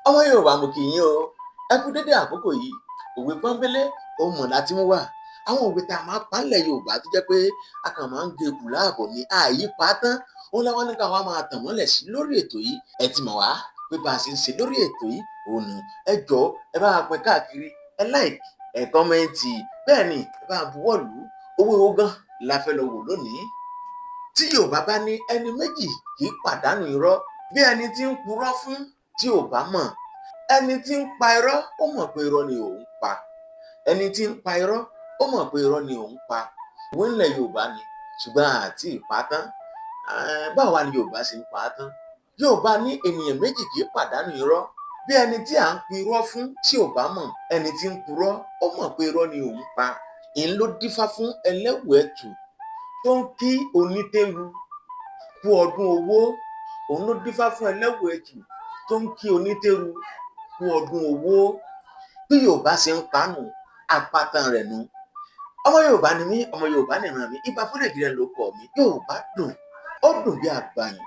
Ọmọ Yorùbá mo kí yín o, ẹ kú dédé àkókò yìí. Òwe pọ́nbélé òun mọ̀ láti mú wá. Àwọn òwe tá a máa pa ńlẹ̀ Yorùbá tó jẹ́ pé a kàn máa ń gé kù láàbọ̀ ní àyípa tán. Òun láwọn ní ká wá máa tàn mọ́lẹ̀ sí lórí ètò yìí. Ẹ ti mọ̀ wá pé bá a ṣe ń ṣe lórí ètò yìí òun nù. Ẹ jọ̀ọ́ ẹ bá wa pín káàkiri, ẹ like, ẹ kọ́mẹ́ǹtì. Bẹ́ẹ̀ ni ẹ bá buwọ́ lù ú. Owó wo gan la fẹ́ lọ wò lónìí? Tí Yorùbá bá ní ẹni méjì kì í pàdánù irọ́, bí ẹni tí ń purọ́ fún tí ò bá mọ̀. Ẹni tí ń pa irọ́ ó mọ̀ pé irọ́ ni òun pa. Ẹni tí ń pa irọ́ ó mọ̀ pé irọ́ ni òun pa. Òwe ńlẹ̀ Yorùbá ni, ṣùgbọ́n àti ìpa tán. Báwo ni Yorùbá ṣe ń pa á tán? Yorùbá ní ènìyàn méjì kì í pàdánù irọ́, bí ẹni tí à ń pi irọ́ fún tí ò bá mọ̀. Ẹni tí ń purọ́ ó mọ̀ pé irọ́ ni òun pa. Ìyẹn ló dífá fún ẹlẹ́wù ẹ̀tù tó ń kí onítẹ̀rù kú ọdún owó. Òun ló dífá fún ẹlẹ́wù ẹ̀tù tó ń kí onítẹ̀rù kú ọdún owó. Bí Yorùbá ṣe ń panù apátan rẹ̀ nu. Ọmọ Yorùbá ni mí, ọmọ Yorùbá nìran mi. Ìbà Fódèjìrẹ ló kọ mi. Yorùbá dùn, ó dùn bí àgbàyìn.